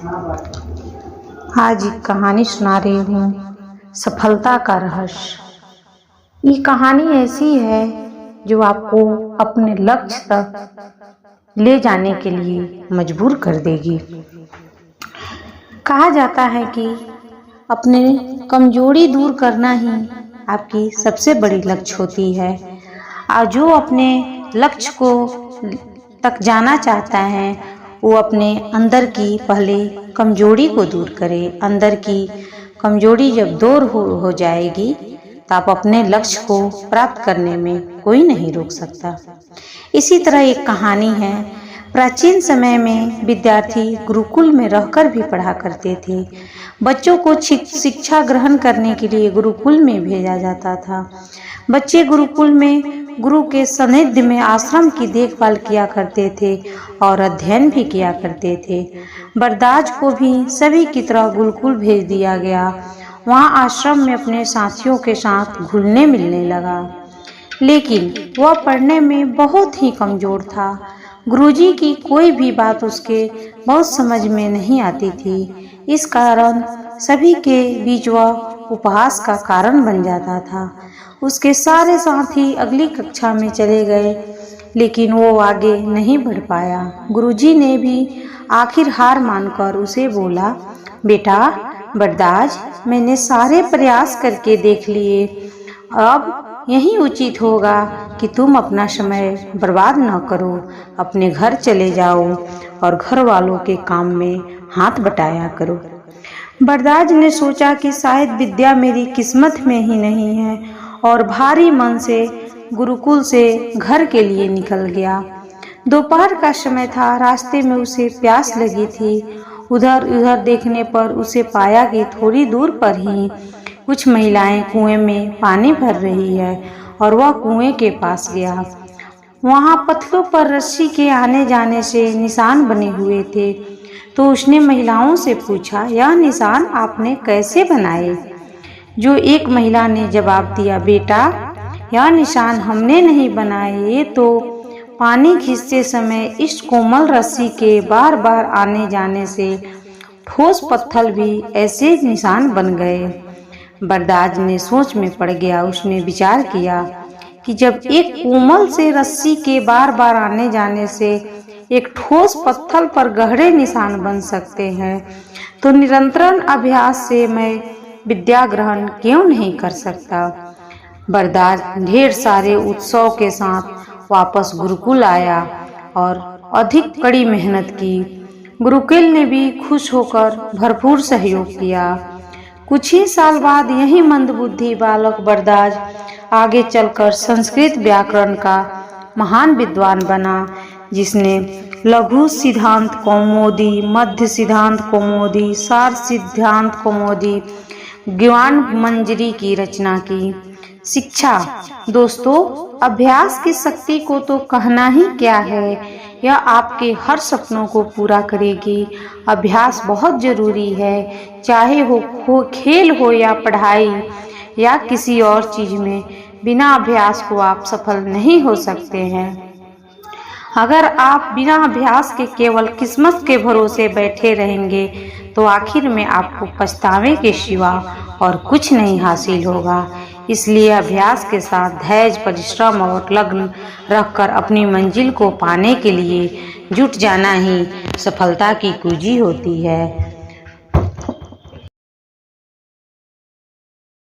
आज एक कहानी सुना रही हूँ, सफलता का रहस्य। ये कहानी ऐसी है जो आपको अपने लक्ष्य तक ले जाने के लिए मजबूर कर देगी। कहा जाता है कि अपने कमजोरी दूर करना ही आपकी सबसे बड़ी लक्ष्य होती है। और जो अपने लक्ष्य को तक जाना चाहता है वो अपने अंदर की पहले कमजोरी को दूर करे। अंदर की कमजोरी जब दूर हो जाएगी तो आप अपने लक्ष्य को प्राप्त करने में कोई नहीं रोक सकता। इसी तरह एक कहानी है। प्राचीन समय में विद्यार्थी गुरुकुल में रहकर भी पढ़ा करते थे। बच्चों को शिक्षा ग्रहण करने के लिए गुरुकुल में भेजा जाता था। बच्चे गुरुकुल में गुरु के सानिध्य में आश्रम की देखभाल किया करते थे और अध्ययन भी किया करते थे। बरदाज को भी सभी की तरह गुरुकुल भेज दिया गया। वहाँ आश्रम में अपने साथियों के साथ घुलने मिलने लगा, लेकिन वह पढ़ने में बहुत ही कमजोर था। गुरुजी की कोई भी बात उसके बहुत समझ में नहीं आती थी। इस कारण सभी के बीच वह उपहास का कारण बन जाता था। उसके सारे साथी अगली कक्षा में चले गए, लेकिन वो आगे नहीं बढ़ पाया। गुरुजी ने भी आखिर हार मानकर उसे बोला, बेटा बरदाज, मैंने सारे प्रयास करके देख लिए। अब यही उचित होगा कि तुम अपना समय बर्बाद न करो, अपने घर चले जाओ और घर वालों के काम में हाथ बटाया करो। बरदाज ने सोचा कि शायद विद्या मेरी किस्मत में ही नहीं है और भारी मन से गुरुकुल से घर के लिए निकल गया। दोपहर का समय था। रास्ते में उसे प्यास लगी थी। उधर उधर देखने पर उसे पाया कि थोड़ी दूर पर ही कुछ महिलाएं कुएं में पानी भर रही है और वह कुएं के पास गया। वहां पत्थरों पर रस्सी के आने जाने से निशान बने हुए थे। तो उसने महिलाओं से पूछा, यह निशान आपने कैसे बनाए? जो एक महिला ने जवाब दिया, बेटा यह निशान हमने नहीं बनाए, ये तो पानी खींचते समय इस कोमल रस्सी के बार बार आने जाने से ठोस पत्थर भी ऐसे निशान बन गए। बरदाज ने सोच में पड़ गया। उसने विचार किया कि जब एक कोमल से रस्सी के बार बार आने जाने से एक ठोस पत्थर पर गहरे निशान बन सकते हैं, तो निरंतर अभ्यास से मैं विद्या ग्रहण क्यों नहीं कर सकता। बरदाज ढेर सारे उत्सव के साथ वापस गुरुकुल आया और अधिक कड़ी मेहनत की। गुरुकुल ने भी खुश होकर भरपूर सहयोग किया। कुछ ही साल बाद यही मंदबुद्धि बालक बरदाज आगे चलकर संस्कृत व्याकरण का महान विद्वान बना, जिसने लघु सिद्धांत कौमुदी, मध्य सिद्धांत कौमुदी, सार सिद्धांत कौमुदी, ज्ञान मंजरी की रचना की। शिक्षा दोस्तों, अभ्यास की शक्ति को तो कहना ही क्या है, यह आपके हर सपनों को पूरा करेगी। अभ्यास बहुत जरूरी है, चाहे हो खेल हो या पढ़ाई या किसी और चीज में। बिना अभ्यास को आप सफल नहीं हो सकते हैं। अगर आप बिना अभ्यास के केवल किस्मत के भरोसे बैठे रहेंगे तो आखिर में आपको पछतावे के सिवा और कुछ नहीं हासिल होगा। इसलिए अभ्यास के साथ धैर्य, परिश्रम और लगन रखकर अपनी मंजिल को पाने के लिए जुट जाना ही सफलता की कुंजी होती है।